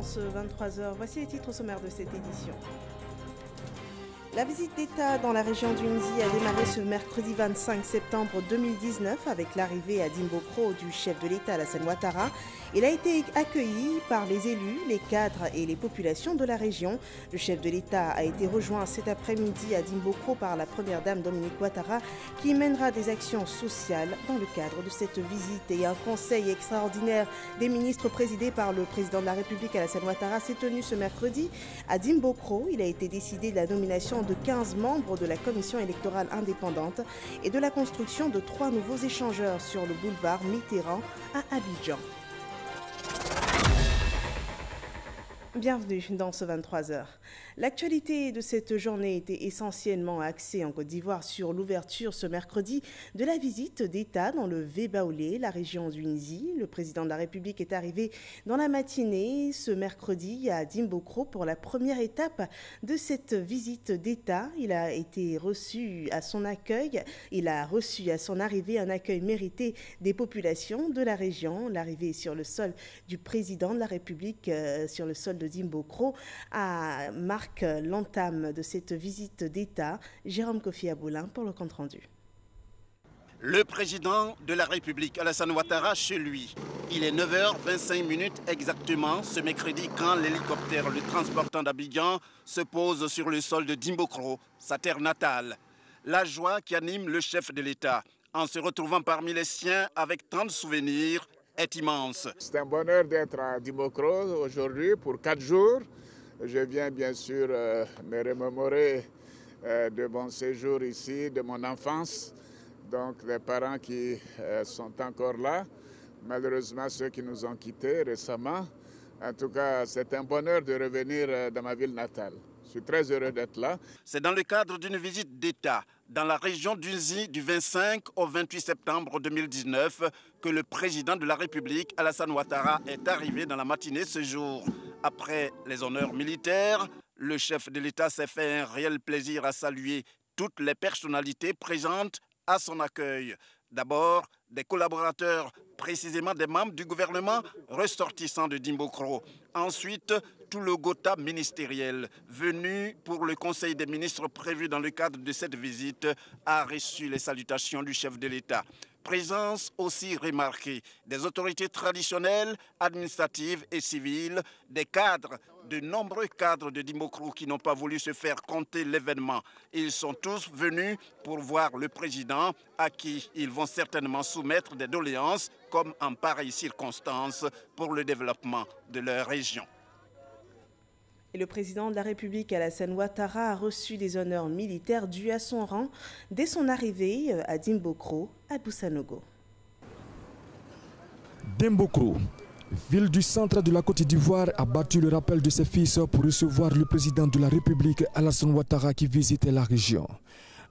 ce 23h. Voici les titres sommaires de cette édition. La visite d'État dans la région du Nzi a démarré ce mercredi 25 septembre 2019 avec l'arrivée à Dimbokro du chef de l'État Alassane Ouattara. Il a été accueilli par les élus, les cadres et les populations de la région. Le chef de l'État a été rejoint cet après-midi à Dimbokro par la première dame Dominique Ouattara qui mènera des actions sociales dans le cadre de cette visite. Et un conseil extraordinaire des ministres présidé par le président de la République Alassane Ouattara s'est tenu ce mercredi à Dimbokro. Il a été décidé de la nomination de 15 membres de la commission électorale indépendante et de la construction de 3 nouveaux échangeurs sur le boulevard Mitterrand à Abidjan. Bienvenue dans ce 23h. L'actualité de cette journée était essentiellement axée en Côte d'Ivoire sur l'ouverture ce mercredi de la visite d'État dans le Vébaolé, la région du Nzi. Le président de la République est arrivé dans la matinée ce mercredi à Dimbokro pour la première étape de cette visite d'État. Il a été reçu à son accueil. Il a reçu à son arrivée un accueil mérité des populations de la région. L'arrivée sur le sol du président de la République, sur le sol de Dimbokro, marque l'entame de cette visite d'État. Jérôme Kofi Aboulin pour le compte-rendu. Le président de la République, Alassane Ouattara, chez lui. Il est 9h25 exactement ce mercredi quand l'hélicoptère le transportant d'Abidjan se pose sur le sol de Dimbokro, sa terre natale. La joie qui anime le chef de l'État en se retrouvant parmi les siens avec tant de souvenirs est immense. C'est un bonheur d'être à Dimbokro aujourd'hui pour 4 jours. Je viens bien sûr me remémorer de mon séjour ici, de mon enfance. Donc les parents qui sont encore là, malheureusement ceux qui nous ont quittés récemment. En tout cas, c'est un bonheur de revenir dans ma ville natale. Je suis très heureux d'être là. C'est dans le cadre d'une visite d'État dans la région du Nzi du 25 au 28 septembre 2019 que le président de la République, Alassane Ouattara, est arrivé dans la matinée ce jour. Après les honneurs militaires, le chef de l'État s'est fait un réel plaisir à saluer toutes les personnalités présentes à son accueil. D'abord, des collaborateurs, précisément des membres du gouvernement ressortissants de Dimbokro. Ensuite, tout le Gotha ministériel venu pour le Conseil des ministres prévu dans le cadre de cette visite a reçu les salutations du chef de l'État. Présence aussi remarquée des autorités traditionnelles, administratives et civiles, des cadres, de nombreux cadres de Dimbokro qui n'ont pas voulu se faire compter l'événement. Ils sont tous venus pour voir le président à qui ils vont certainement soumettre des doléances comme en pareille circonstance pour le développement de leur région. Et le président de la République, Alassane Ouattara, a reçu des honneurs militaires dus à son rang dès son arrivée à Dimbokro, à Boussanogo. Dimbokro, ville du centre de la Côte d'Ivoire, a battu le rappel de ses fils pour recevoir le président de la République, Alassane Ouattara, qui visitait la région.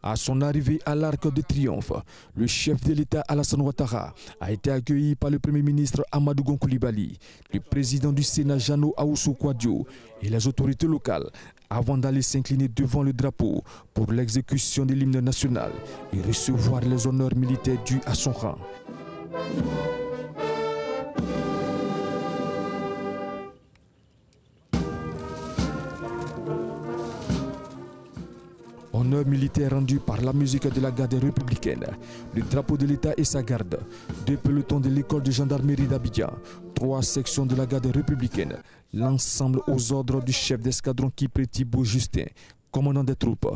À son arrivée à l'Arc de Triomphe, le chef de l'État Alassane Ouattara a été accueilli par le Premier ministre Amadou Gon Coulibaly, le président du Sénat Jano Aoussou Kouadio et les autorités locales avant d'aller s'incliner devant le drapeau pour l'exécution de l'hymne national et recevoir les honneurs militaires dus à son rang. Honneur militaire rendu par la musique de la garde républicaine, le drapeau de l'État et sa garde, 2 pelotons de l'école de gendarmerie d'Abidjan, 3 sections de la garde républicaine, l'ensemble aux ordres du chef d'escadron Kipré Thibaut Justin, commandant des troupes.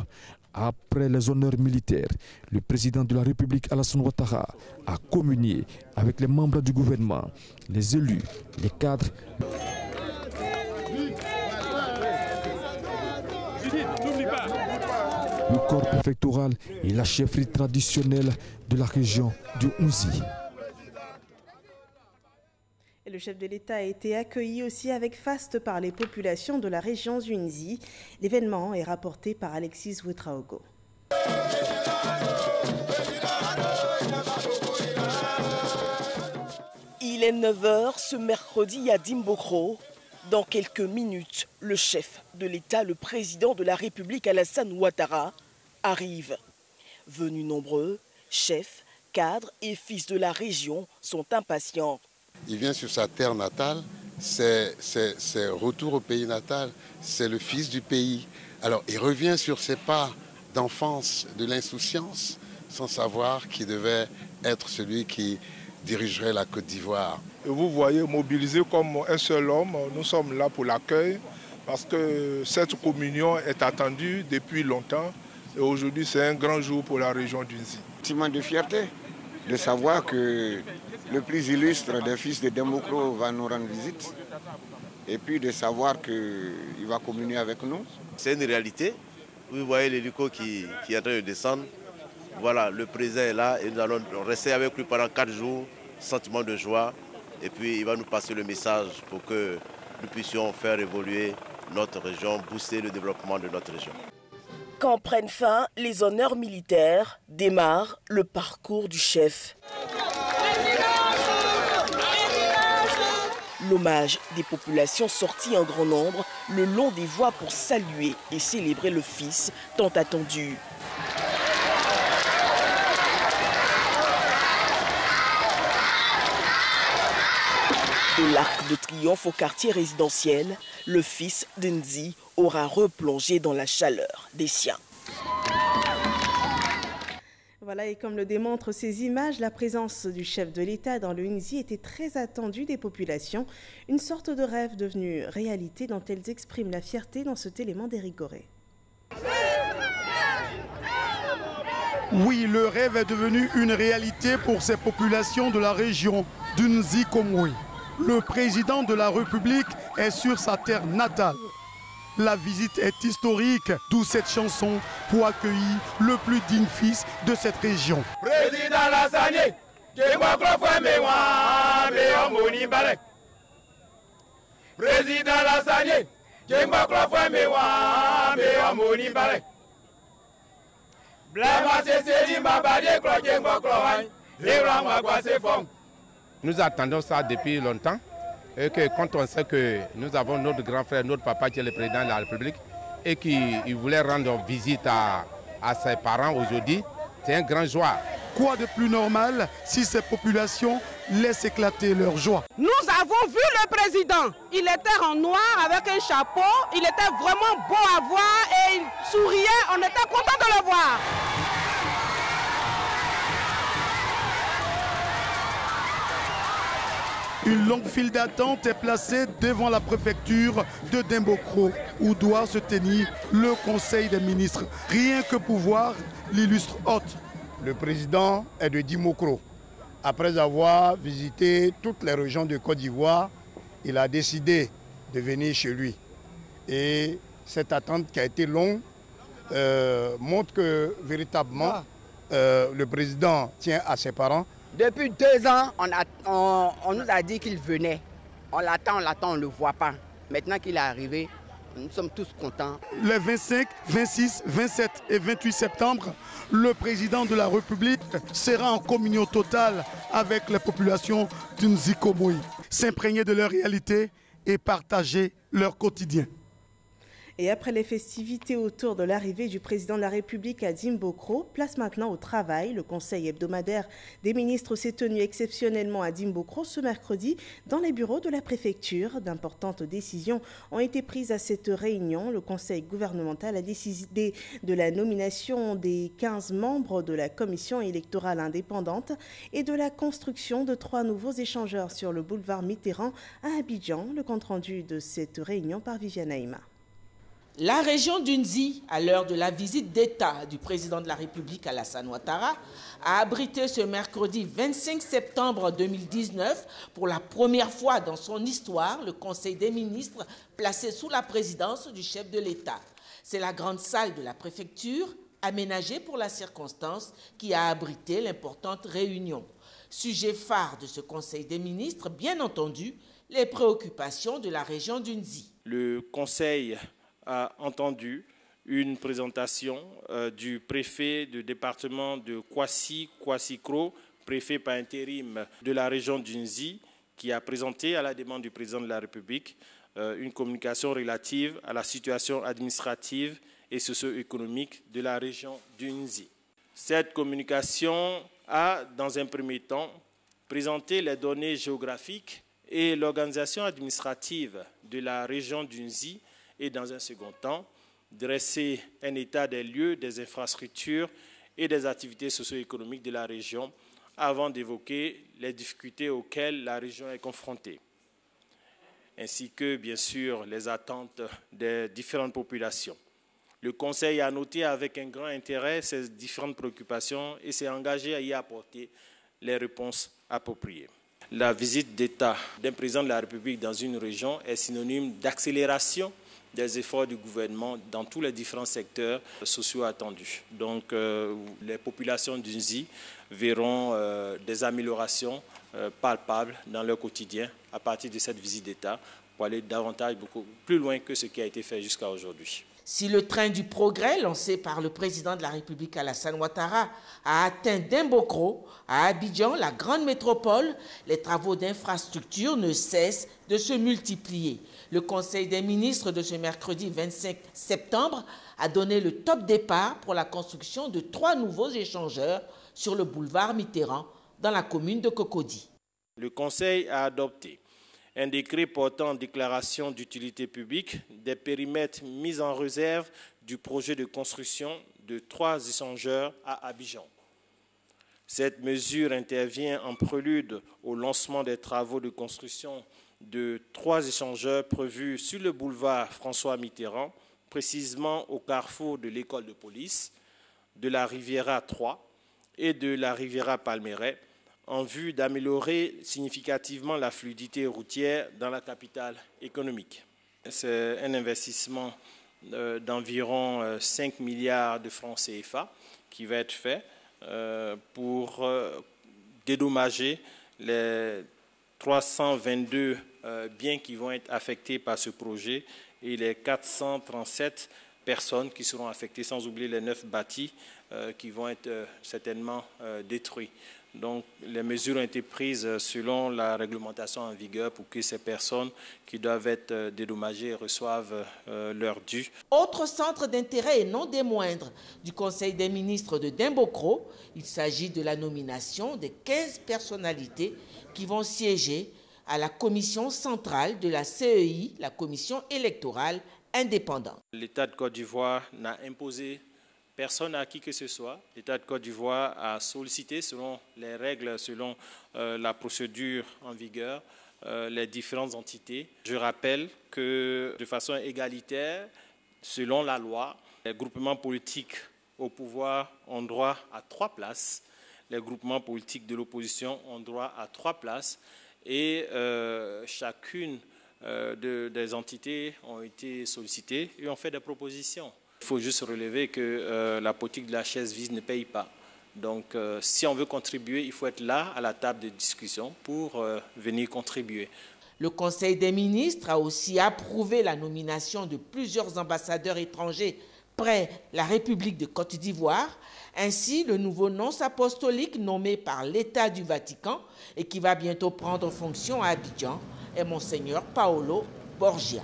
Après les honneurs militaires, le président de la République Alassane Ouattara a communié avec les membres du gouvernement, les élus, les cadres. Le corps préfectoral et la chefferie traditionnelle de la région du Nzi. Et le chef de l'État a été accueilli aussi avec faste par les populations de la région du Nzi. L'événement est rapporté par Alexis Ouetraogo. Il est 9h ce mercredi à Dimbokro. Dans quelques minutes, le chef de l'État, le président de la République Alassane Ouattara, arrive. Venus nombreux, chefs, cadres et fils de la région sont impatients. Il vient sur sa terre natale c'est retour au pays natal, c'est le fils du pays. Alors il revient sur ses pas d'enfance, de l'insouciance, sans savoir qu'il devait être celui qui dirigerait la Côte d'Ivoire. Vous voyez, mobilisé comme un seul homme, nous sommes là pour l'accueil parce que cette communion est attendue depuis longtemps et aujourd'hui c'est un grand jour pour la région d'Unzi. Sentiment de fierté de savoir que le plus illustre des fils de Dembo Cro va nous rendre visite et puis de savoir qu'il va communier avec nous. C'est une réalité. Vous voyez l'hélico qui est en train de descendre. Voilà, le président est là et nous allons rester avec lui pendant 4 jours, sentiment de joie. Et puis il va nous passer le message pour que nous puissions faire évoluer notre région, booster le développement de notre région. Quand prennent fin les honneurs militaires, démarre le parcours du chef. L'hommage des populations sorties en grand nombre le long des voies pour saluer et célébrer le fils tant attendu. De l'Arc de Triomphe au quartier résidentiel, le fils d'Nzi aura replongé dans la chaleur des siens. Voilà, et comme le démontrent ces images, la présence du chef de l'État dans le Nzi était très attendue des populations, une sorte de rêve devenu réalité dont elles expriment la fierté dans cet élément d'Érigoré. Oui, le rêve est devenu une réalité pour ces populations de la région d'Unzi Komwe. Le président de la République est sur sa terre natale. La visite est historique, d'où cette chanson pour accueillir le plus digne fils de cette région. Président Lassane, Président Lassane, nous attendons ça depuis longtemps. Et que quand on sait que nous avons notre grand frère, notre papa qui est le président de la République et qui voulait rendre visite à ses parents aujourd'hui, c'est un grand joie. Quoi de plus normal si ces populations laissent éclater leur joie? Nous avons vu le président. Il était en noir avec un chapeau. Il était vraiment beau à voir et il souriait. On était content de le voir. Une longue file d'attente est placée devant la préfecture de Dembo Cro, où doit se tenir le Conseil des ministres. Rien que pour voir l'illustre hôte. Le président est de Dembo Cro. Après avoir visité toutes les régions de Côte d'Ivoire, il a décidé de venir chez lui. Et cette attente qui a été longue montre que véritablement le président tient à ses parents. Depuis 2 ans, on nous a dit qu'il venait. On l'attend, on ne le voit pas. Maintenant qu'il est arrivé, nous sommes tous contents. Les 25, 26, 27 et 28 septembre, le président de la République sera en communion totale avec les populations d'Unzi Komwe, s'imprégner de leur réalité et partager leur quotidien. Et après les festivités autour de l'arrivée du président de la République à Dembo Cro, place maintenant au travail. Le conseil hebdomadaire des ministres s'est tenu exceptionnellement à Dembo Cro ce mercredi dans les bureaux de la préfecture. D'importantes décisions ont été prises à cette réunion. Le conseil gouvernemental a décidé de la nomination des 15 membres de la commission électorale indépendante et de la construction de 3 nouveaux échangeurs sur le boulevard Mitterrand à Abidjan. Le compte-rendu de cette réunion par Viviane Aïma. La région d'Unzi, à l'heure de la visite d'État du président de la République Alassane Ouattara, a abrité ce mercredi 25 septembre 2019 pour la première fois dans son histoire le Conseil des ministres placé sous la présidence du chef de l'État. C'est la grande salle de la préfecture, aménagée pour la circonstance, qui a abrité l'importante réunion. Sujet phare de ce Conseil des ministres, bien entendu, les préoccupations de la région d'Unzi. Le Conseil a entendu une présentation du préfet du département de Kwasi-Kro, préfet par intérim de la région d'Unzi, qui a présenté à la demande du président de la République une communication relative à la situation administrative et socio-économique de la région d'Unzi. Cette communication a, dans un premier temps, présenté les données géographiques et l'organisation administrative de la région d'Unzi et dans un second temps, dresser un état des lieux, des infrastructures et des activités socio-économiques de la région avant d'évoquer les difficultés auxquelles la région est confrontée, ainsi que, bien sûr, les attentes des différentes populations. Le Conseil a noté avec un grand intérêt ces différentes préoccupations et s'est engagé à y apporter les réponses appropriées. La visite d'État d'un président de la République dans une région est synonyme d'accélération des efforts du gouvernement dans tous les différents secteurs sociaux attendus. Donc, les populations d'Unzi verront des améliorations palpables dans leur quotidien à partir de cette visite d'État pour aller davantage, beaucoup plus loin que ce qui a été fait jusqu'à aujourd'hui. Si le train du progrès lancé par le président de la République Alassane Ouattara a atteint Dimbokro, à Abidjan, la grande métropole, les travaux d'infrastructure ne cessent de se multiplier. Le Conseil des ministres de ce mercredi 25 septembre a donné le top départ pour la construction de 3 nouveaux échangeurs sur le boulevard Mitterrand dans la commune de Cocody. Le Conseil a adopté un décret portant déclaration d'utilité publique des périmètres mis en réserve du projet de construction de 3 échangeurs à Abidjan. Cette mesure intervient en prélude au lancement des travaux de construction de 3 échangeurs prévus sur le boulevard François Mitterrand, précisément au carrefour de l'école de police, de la Riviera 3 et de la Riviera Palmeraie, en vue d'améliorer significativement la fluidité routière dans la capitale économique. C'est un investissement d'environ 5 milliards de francs CFA qui va être fait pour dédommager les 322 biens qui vont être affectés par ce projet et les 437 personnes qui seront affectées, sans oublier les 9 bâtis qui vont être certainement détruits. Donc, les mesures ont été prises selon la réglementation en vigueur pour que ces personnes qui doivent être dédommagées reçoivent leur dû. Autre centre d'intérêt et non des moindres du Conseil des ministres de Dimbokro, il s'agit de la nomination de 15 personnalités qui vont siéger à la commission centrale de la CEI, la commission électorale indépendante. L'État de Côte d'Ivoire n'a imposé personne à qui que ce soit. L'État de Côte d'Ivoire a sollicité, selon les règles, selon la procédure en vigueur, les différentes entités. Je rappelle que de façon égalitaire, selon la loi, les groupements politiques au pouvoir ont droit à 3 places, les groupements politiques de l'opposition ont droit à 3 places et chacune des entités ont été sollicitées et ont fait des propositions. Il faut juste relever que la politique de la chaise vide ne paye pas. Donc, si on veut contribuer, il faut être là, à la table de discussion, pour venir contribuer. Le Conseil des ministres a aussi approuvé la nomination de plusieurs ambassadeurs étrangers près la République de Côte d'Ivoire. Ainsi, le nouveau nonce apostolique nommé par l'État du Vatican et qui va bientôt prendre fonction à Abidjan est Monseigneur Paolo Borgia.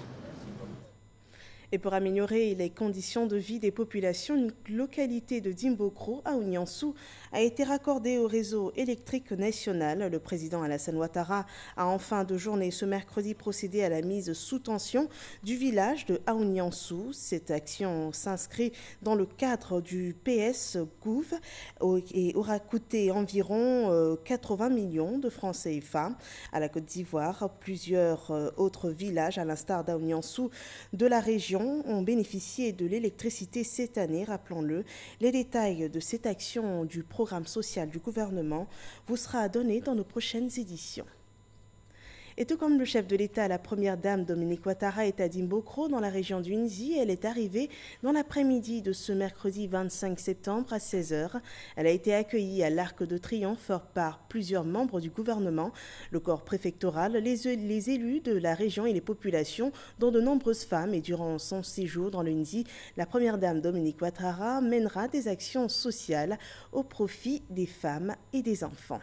Et pour améliorer les conditions de vie des populations, une localité de Dimbokro, à Ouniansou, a été raccordée au réseau électrique national. Le président Alassane Ouattara a en fin de journée ce mercredi procédé à la mise sous tension du village de Aouniansou. Cette action s'inscrit dans le cadre du PS Gouv et aura coûté environ 80 millions de francs CFA à la Côte d'Ivoire. Plusieurs autres villages, à l'instar d'Aouniansou, de la région, ont bénéficié de l'électricité cette année, rappelons-le. Les détails de cette action du programme social du gouvernement vous sera donné dans nos prochaines éditions. Et tout comme le chef de l'État, la première dame Dominique Ouattara est à Dimbokro, dans la région d'Unzi. Elle est arrivée dans l'après-midi de ce mercredi 25 septembre à 16h. Elle a été accueillie à l'Arc de Triomphe par plusieurs membres du gouvernement, le corps préfectoral, les élus de la région et les populations, dont de nombreuses femmes. Et durant son séjour dans l'Unzi, la première dame Dominique Ouattara mènera des actions sociales au profit des femmes et des enfants.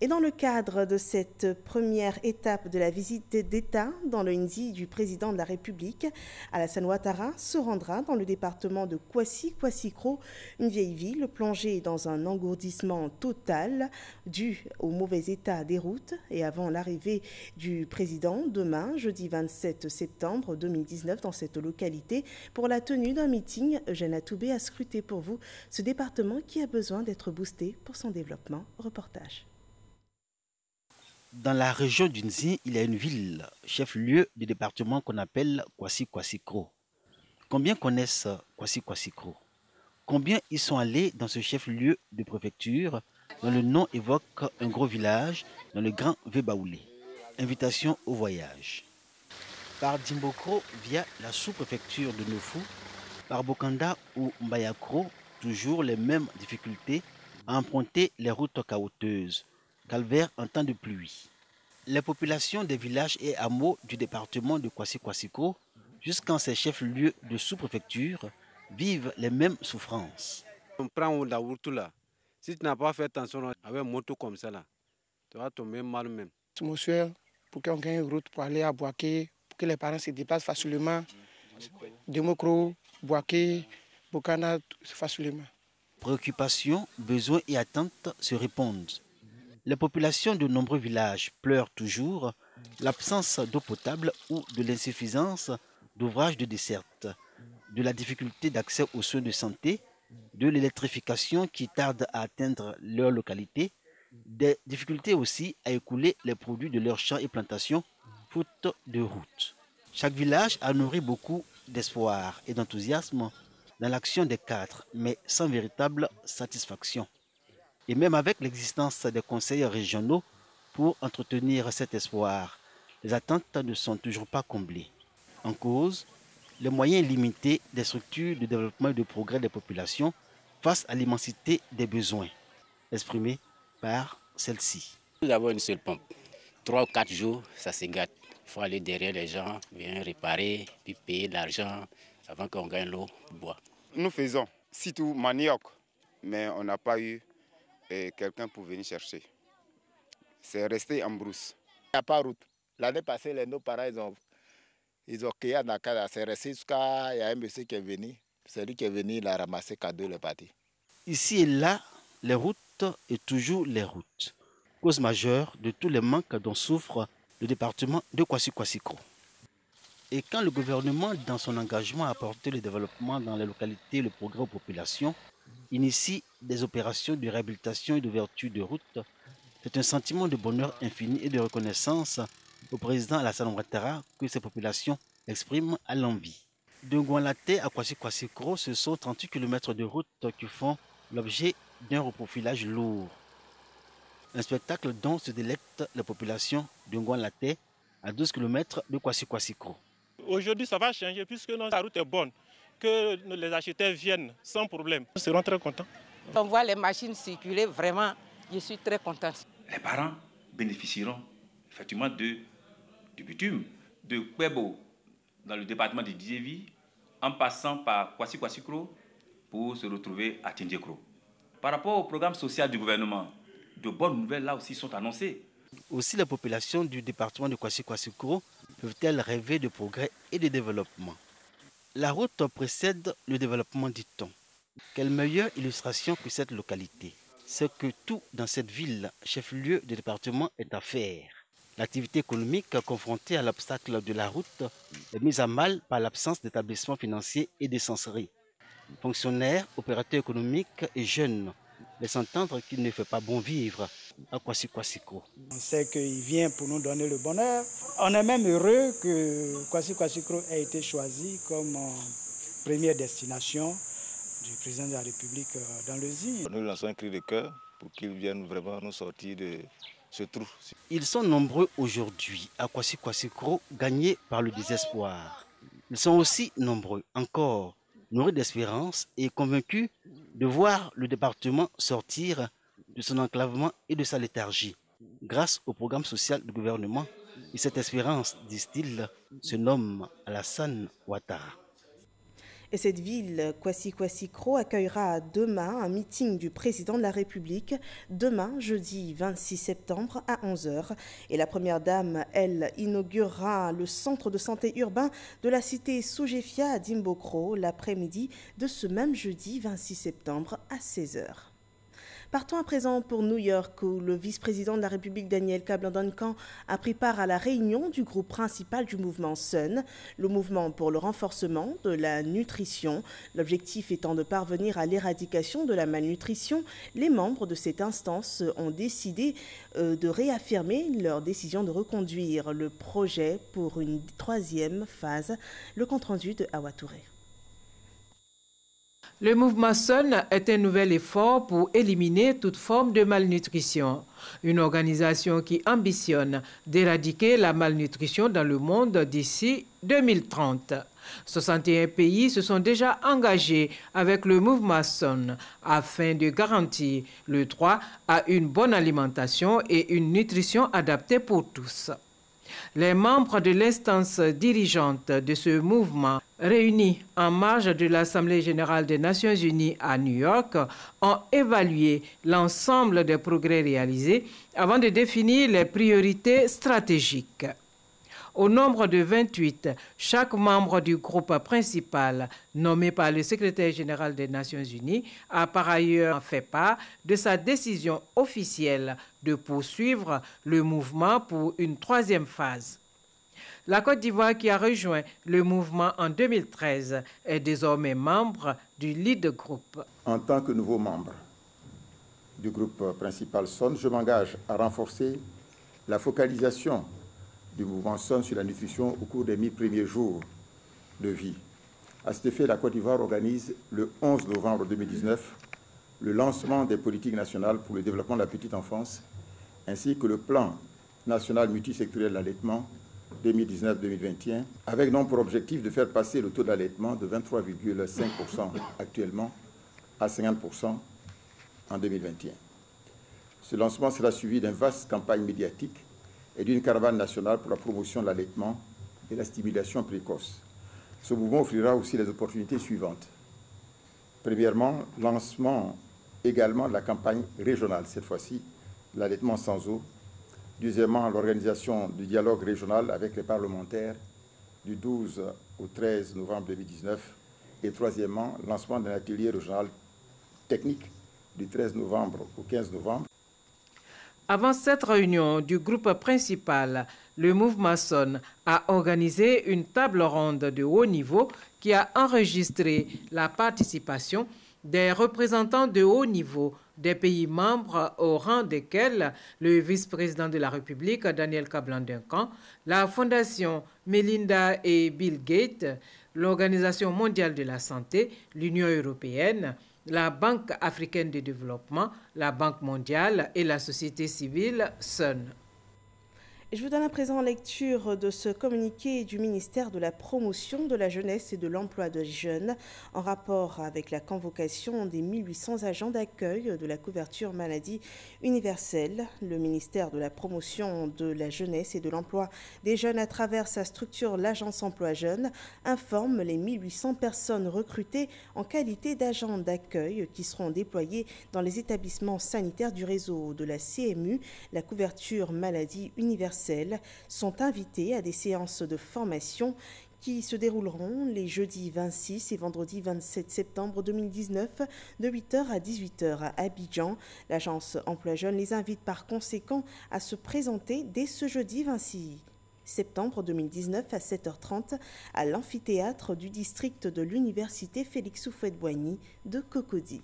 Et dans le cadre de cette première étape de la visite d'État dans le Nzi du président de la République, Alassane Ouattara se rendra dans le département de Kwasi-Kwasi-Kro, une vieille ville plongée dans un engourdissement total dû au mauvais état des routes. Et avant l'arrivée du président demain, jeudi 27 septembre 2019, dans cette localité, pour la tenue d'un meeting, Eugène Atoubé a scruté pour vous ce département qui a besoin d'être boosté pour son développement. Reportage. Dans la région du Nzi, il y a une ville, chef-lieu du département qu'on appelle Kwasi-Kwasi-Kro. Combien connaissent Kwasi-Kwasi-Kro? Combien y sont allés dans ce chef-lieu de préfecture dont le nom évoque un gros village dans le Grand Vébaoulé? Invitation au voyage. Par Dimbokro via la sous-préfecture de Nofou, par Bokanda ou Mbayakro, toujours les mêmes difficultés à emprunter les routes caouteuses. Calvaire en temps de pluie. Les populations des villages et hameaux du département de Kwasi-Kwasi-Kro, jusqu'en ses chefs-lieux de sous-préfecture, vivent les mêmes souffrances. On prend la route là. Si tu n'as pas fait attention avec une moto comme ça là, tu vas tomber mal même. Monsieur, pour qu'on gagne une route pour aller à Boaké, pour que les parents se déplacent facilement, Dimbokro, Boaké, Bokana facilement. Préoccupations, besoins et attentes se répondent. Les populations de nombreux villages pleurent toujours l'absence d'eau potable ou de l'insuffisance d'ouvrages de desserte, de la difficulté d'accès aux soins de santé, de l'électrification qui tarde à atteindre leur localité, des difficultés aussi à écouler les produits de leurs champs et plantations, faute de route. Chaque village a nourri beaucoup d'espoir et d'enthousiasme dans l'action des cadres, mais sans véritable satisfaction. Et même avec l'existence des conseils régionaux pour entretenir cet espoir, les attentes ne sont toujours pas comblées. En cause, les moyens limités des structures de développement et de progrès des populations face à l'immensité des besoins, exprimés par celle-ci. Nous avons une seule pompe. 3 ou 4 jours, ça se gâte. Il faut aller derrière les gens, bien réparer, puis payer l'argent avant qu'on gagne l'eau, bois. Nous faisons, surtout manioc, mais on n'a pas eu quelqu'un pour venir chercher. C'est resté en brousse. Il n'y a pas de route. L'année passée, nos parents, ils ont créé à Dakar. C'est resté jusqu'à... Il y a un monsieur qui est venu. C'est lui qui est venu, il a ramassé cadeau, il est parti. Ici et là, les routes et toujours les routes. Cause majeure de tous les manques dont souffre le département de Kwasi-Kwasi-Kro. Et quand le gouvernement, dans son engagement à apporter le développement dans les localités et le progrès aux populations, initie des opérations de réhabilitation et d'ouverture de routes, c'est un sentiment de bonheur infini et de reconnaissance au président Alassane Ouattara que ces populations expriment à l'envi. De Ngouanlaté à Kwasi-Kwasi-Kro, ce sont 38 km de route qui font l'objet d'un reprofilage lourd. Un spectacle dont se délectent les populations de Ngouanlaté à 12 km de Kwasi-Kwasi-Kro. Aujourd'hui, ça va changer puisque la route est bonne. Que les acheteurs viennent sans problème. Nous serons très contents. On voit les machines circuler, vraiment, je suis très contente. Les parents bénéficieront effectivement du bitume, de Kwebo dans le département de Djévi, en passant par Kwasi-Kwasi-Kro pour se retrouver à Tindjekro. Par rapport au programme social du gouvernement, de bonnes nouvelles là aussi sont annoncées. Aussi, les populations du département de Kwasi-Kwasi-Kro peuvent-elles rêver de progrès et de développement. La route précède le développement, dit-on. Quelle meilleure illustration que cette localité. C'est que tout dans cette ville, chef-lieu du département, est à faire. L'activité économique confrontée à l'obstacle de la route est mise à mal par l'absence d'établissements financiers et d'essenceries. Fonctionnaires, opérateurs économiques et jeunes laissent entendre qu'il ne fait pas bon vivre à Kwasi-Kwasi-Kro. On sait qu'il vient pour nous donner le bonheur. On est même heureux que Kwasi-Kwasi-Kro ait été choisi comme première destination du président de la République dans le Nzi. Nous lançons un cri de cœur pour qu'ils viennent vraiment nous sortir de ce trou. Ils sont nombreux aujourd'hui à Kwasi-Kwasi-Kro, gagnés par le désespoir. Ils sont aussi nombreux encore, nourris d'espérance et convaincus de voir le département sortir de son enclavement et de sa léthargie, grâce au programme social du gouvernement. Et cette espérance, disent-ils, se nomme Alassane Ouattara. Et cette ville, Kwasi-Kwasi-Kro, accueillera demain un meeting du président de la République, demain, jeudi 26 septembre à 11h. Et la première dame, elle, inaugurera le centre de santé urbain de la cité Soujefia à Dimbokro l'après-midi de ce même jeudi 26 septembre à 16h. Partons à présent pour New York, où le vice-président de la République, Daniel Kablan-Duncan, a pris part à la réunion du groupe principal du mouvement SUN, le mouvement pour le renforcement de la nutrition. L'objectif étant de parvenir à l'éradication de la malnutrition, les membres de cette instance ont décidé de réaffirmer leur décision de reconduire le projet pour une troisième phase. Le compte-rendu de Awa Touré. Le mouvement SUN est un nouvel effort pour éliminer toute forme de malnutrition. Une organisation qui ambitionne d'éradiquer la malnutrition dans le monde d'ici 2030. 61 pays se sont déjà engagés avec le mouvement SUN afin de garantir le droit à une bonne alimentation et une nutrition adaptée pour tous. Les membres de l'instance dirigeante de ce mouvement, réunis en marge de l'Assemblée générale des Nations unies à New York, ont évalué l'ensemble des progrès réalisés avant de définir les priorités stratégiques. Au nombre de 28, chaque membre du groupe principal, nommé par le secrétaire général des Nations unies, a par ailleurs fait part de sa décision officielle de poursuivre le mouvement pour une troisième phase. La Côte d'Ivoire, qui a rejoint le mouvement en 2013, est désormais membre du Lead Group. En tant que nouveau membre du groupe principal SUN, je m'engage à renforcer la focalisation du mouvement SUN sur la nutrition au cours des 1000 premiers jours de vie. À cet effet, la Côte d'Ivoire organise le 11 novembre 2019 le lancement des politiques nationales pour le développement de la petite enfance, ainsi que le plan national multisectoriel d'allaitement 2019-2021, avec donc pour objectif de faire passer le taux d'allaitement de 23,5% actuellement à 50% en 2021. Ce lancement sera suivi d'une vaste campagne médiatique et d'une caravane nationale pour la promotion de l'allaitement et la stimulation précoce. Ce mouvement offrira aussi les opportunités suivantes. Premièrement, lancement également de la campagne régionale, cette fois-ci, l'allaitement sans eau. Deuxièmement, l'organisation du dialogue régional avec les parlementaires du 12 au 13 novembre 2019. Et troisièmement, lancement d'un atelier régional technique du 13 novembre au 15 novembre. Avant cette réunion du groupe principal, le mouvement SUN a organisé une table ronde de haut niveau qui a enregistré la participation des représentants de haut niveau des pays membres, au rang desquels le vice-président de la République, Daniel Kablan-Duncan, la Fondation Melinda et Bill Gates, l'Organisation mondiale de la santé, l'Union européenne, la Banque africaine de développement, la Banque mondiale et la société civile SUN. Je vous donne à présent lecture de ce communiqué du ministère de la Promotion de la Jeunesse et de l'Emploi des Jeunes en rapport avec la convocation des 1800 agents d'accueil de la couverture maladie universelle. Le ministère de la Promotion de la Jeunesse et de l'Emploi des Jeunes, à travers sa structure l'Agence Emploi Jeunes, informe les 1800 personnes recrutées en qualité d'agents d'accueil qui seront déployés dans les établissements sanitaires du réseau de la CMU, la couverture maladie universelle, sont invités à des séances de formation qui se dérouleront les jeudis 26 et vendredi 27 septembre 2019 de 8h à 18h à Abidjan. L'agence Emploi Jeunes les invite par conséquent à se présenter dès ce jeudi 26 septembre 2019 à 7h30 à l'amphithéâtre du district de l'université Félix Houphouët-Boigny de Cocody.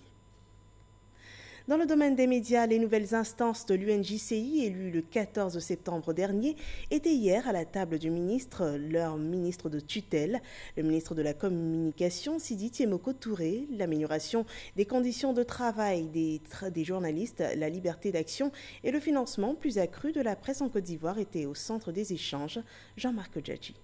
Dans le domaine des médias, les nouvelles instances de l'UNJCI, élues le 14 septembre dernier, étaient hier à la table du ministre, leur ministre de tutelle, le ministre de la Communication, Sidi Tiemoko Touré. L'amélioration des conditions de travail des journalistes, la liberté d'action et le financement plus accru de la presse en Côte d'Ivoire étaient au centre des échanges. Jean-Marc Djadji.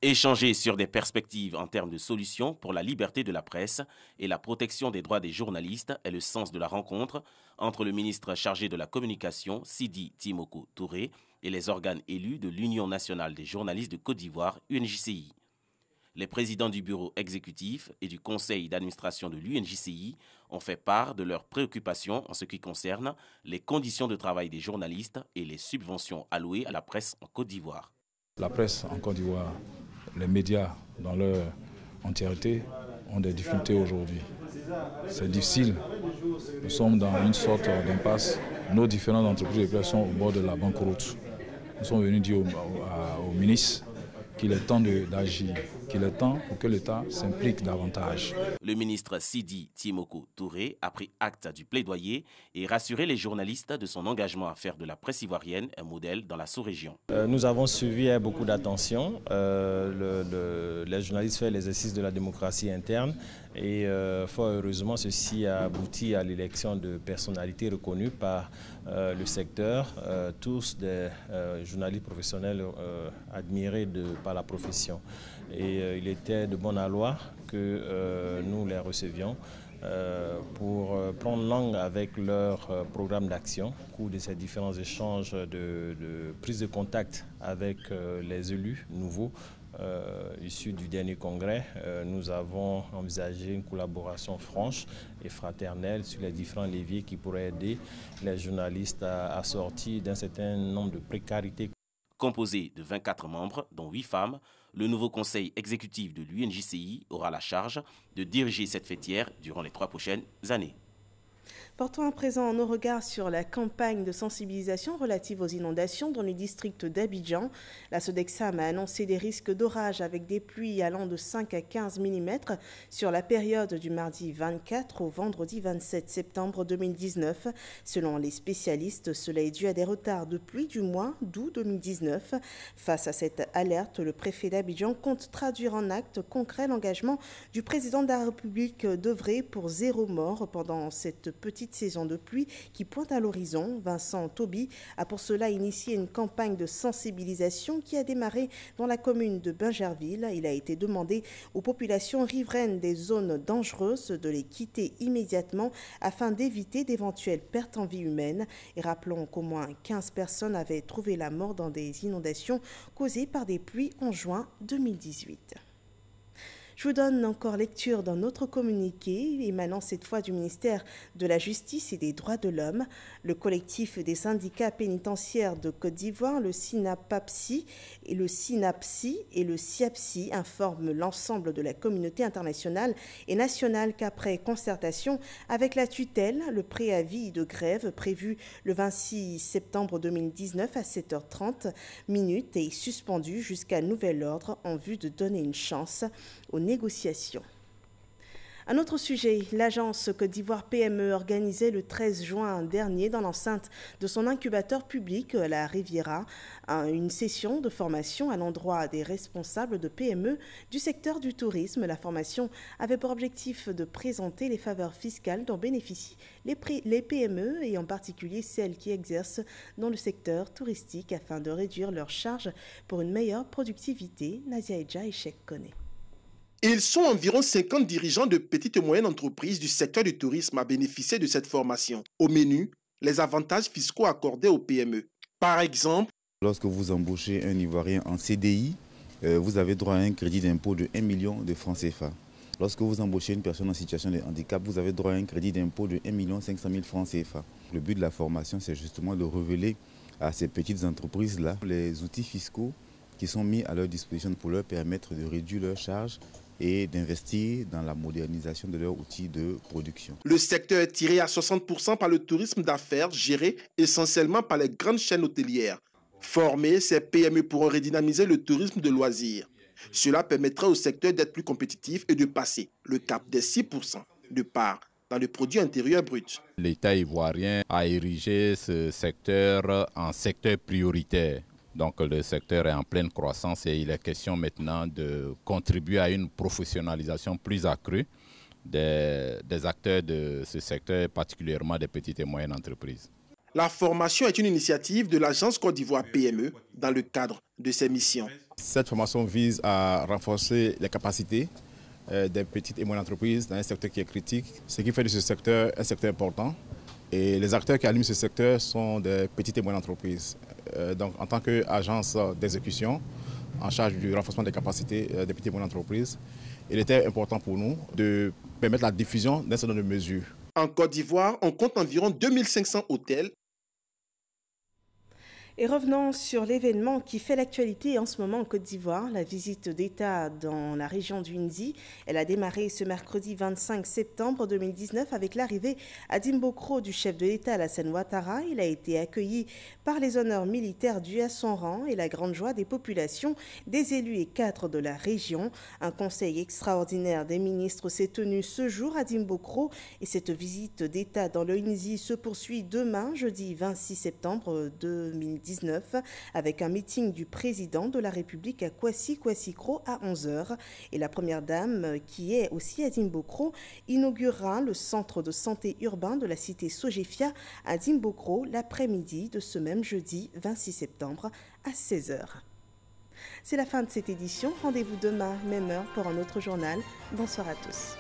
Échanger sur des perspectives en termes de solutions pour la liberté de la presse et la protection des droits des journalistes est le sens de la rencontre entre le ministre chargé de la Communication, Sidi Tiemoko Touré, et les organes élus de l'Union nationale des journalistes de Côte d'Ivoire, UNJCI. Les présidents du bureau exécutif et du conseil d'administration de l'UNJCI ont fait part de leurs préoccupations en ce qui concerne les conditions de travail des journalistes et les subventions allouées à la presse en Côte d'Ivoire. La presse en Côte d'Ivoire, les médias dans leur entièreté ont des difficultés aujourd'hui. C'est difficile. Nous sommes dans une sorte d'impasse. Nos différentes entreprises de presse sont au bord de la banqueroute. Nous sommes venus dire au ministre qu'il est temps d'agir, qu'il est temps pour que l'État s'implique davantage. Le ministre Sidi Timoko Touré a pris acte du plaidoyer et rassuré les journalistes de son engagement à faire de la presse ivoirienne un modèle dans la sous-région. Nous avons suivi avec beaucoup d'attention. Les journalistes font l'exercice de la démocratie interne et fort heureusement ceci a abouti à l'élection de personnalités reconnues par le secteur, tous des journalistes professionnels admirés par la profession. Et il était de bon aloi que nous les recevions pour prendre langue avec leur programme d'action au cours de ces différents échanges de prise de contact avec les élus nouveaux. Issus du dernier congrès, nous avons envisagé une collaboration franche et fraternelle sur les différents leviers qui pourraient aider les journalistes à sortir d'un certain nombre de précarités. Composé de 24 membres, dont 8 femmes, le nouveau conseil exécutif de l'UNJCI aura la charge de diriger cette fêtière durant les 3 prochaines années. Portons à présent nos regards sur la campagne de sensibilisation relative aux inondations dans le district d'Abidjan. La Sodexam a annoncé des risques d'orage avec des pluies allant de 5 à 15 mm sur la période du mardi 24 au vendredi 27 septembre 2019. Selon les spécialistes, cela est dû à des retards de pluie du mois d'août 2019. Face à cette alerte, le préfet d'Abidjan compte traduire en actes concrets l'engagement du président de la République d'œuvrer pour 0 mort pendant cette petite saison de pluie qui pointe à l'horizon. Vincent Toby a pour cela initié une campagne de sensibilisation qui a démarré dans la commune de Bingerville. Il a été demandé aux populations riveraines des zones dangereuses de les quitter immédiatement afin d'éviter d'éventuelles pertes en vie humaine. Et rappelons qu'au moins 15 personnes avaient trouvé la mort dans des inondations causées par des pluies en juin 2018. Je vous donne encore lecture d'un autre communiqué émanant cette fois du ministère de la Justice et des Droits de l'Homme. Le collectif des syndicats pénitentiaires de Côte d'Ivoire, le SYNAPAPSI et le SYNAPSI et le SIAPSI informent l'ensemble de la communauté internationale et nationale qu'après concertation avec la tutelle, le préavis de grève prévu le 26 septembre 2019 à 7h30 est suspendu jusqu'à nouvel ordre en vue de donner une chance aux négociations. Un autre sujet, l'agence Côte d'Ivoire PME organisait le 13 juin dernier dans l'enceinte de son incubateur public, la Riviera, une session de formation à l'endroit des responsables de PME du secteur du tourisme. La formation avait pour objectif de présenter les faveurs fiscales dont bénéficient les PME et en particulier celles qui exercent dans le secteur touristique afin de réduire leurs charges pour une meilleure productivité. Nadia Edja et Cheikh Kone. Ils sont environ 50 dirigeants de petites et moyennes entreprises du secteur du tourisme à bénéficier de cette formation. Au menu, les avantages fiscaux accordés aux PME. Par exemple, lorsque vous embauchez un Ivoirien en CDI, vous avez droit à un crédit d'impôt de 1 million de francs CFA. Lorsque vous embauchez une personne en situation de handicap, vous avez droit à un crédit d'impôt de 1 500 000 francs CFA. Le but de la formation, c'est justement de révéler à ces petites entreprises-là les outils fiscaux qui sont mis à leur disposition pour leur permettre de réduire leurs charges et d'investir dans la modernisation de leurs outils de production. Le secteur est tiré à 60% par le tourisme d'affaires géré essentiellement par les grandes chaînes hôtelières. Formés, ces PME pourront redynamiser le tourisme de loisirs. Cela permettra au secteur d'être plus compétitif et de passer le cap des 6% de part dans le produit intérieur brut. L'État ivoirien a érigé ce secteur en secteur prioritaire. Donc le secteur est en pleine croissance et il est question maintenant de contribuer à une professionnalisation plus accrue des acteurs de ce secteur, particulièrement des petites et moyennes entreprises. La formation est une initiative de l'agence Côte d'Ivoire PME dans le cadre de ses missions. Cette formation vise à renforcer les capacités des petites et moyennes entreprises dans un secteur qui est critique, ce qui fait de ce secteur un secteur important. Et les acteurs qui animent ce secteur sont des petites et moyennes entreprises. Donc, en tant qu'agence d'exécution, en charge du renforcement des capacités des petites et moyennes entreprises. Il était important pour nous de permettre la diffusion d'un certain nombre de mesures. En Côte d'Ivoire, on compte environ 2500 hôtels. Et revenons sur l'événement qui fait l'actualité en ce moment en Côte d'Ivoire, la visite d'État dans la région du Nzi. Elle a démarré ce mercredi 25 septembre 2019 avec l'arrivée à Dimbokro du chef de l'État Alassane Ouattara. Il a été accueilli par les honneurs militaires dus à son rang et la grande joie des populations, des élus et cadres de la région. Un conseil extraordinaire des ministres s'est tenu ce jour à Dimbokro et cette visite d'État dans le Nzi se poursuit demain, jeudi 26 septembre 2019. Avec un meeting du président de la République à Kwasi-Kwasi-Kro à 11h. Et la première dame, qui est aussi à Dimbokro, inaugurera le centre de santé urbain de la cité Sogefia à Dimbokro l'après-midi de ce même jeudi 26 septembre à 16h. C'est la fin de cette édition. Rendez-vous demain, même heure, pour un autre journal. Bonsoir à tous.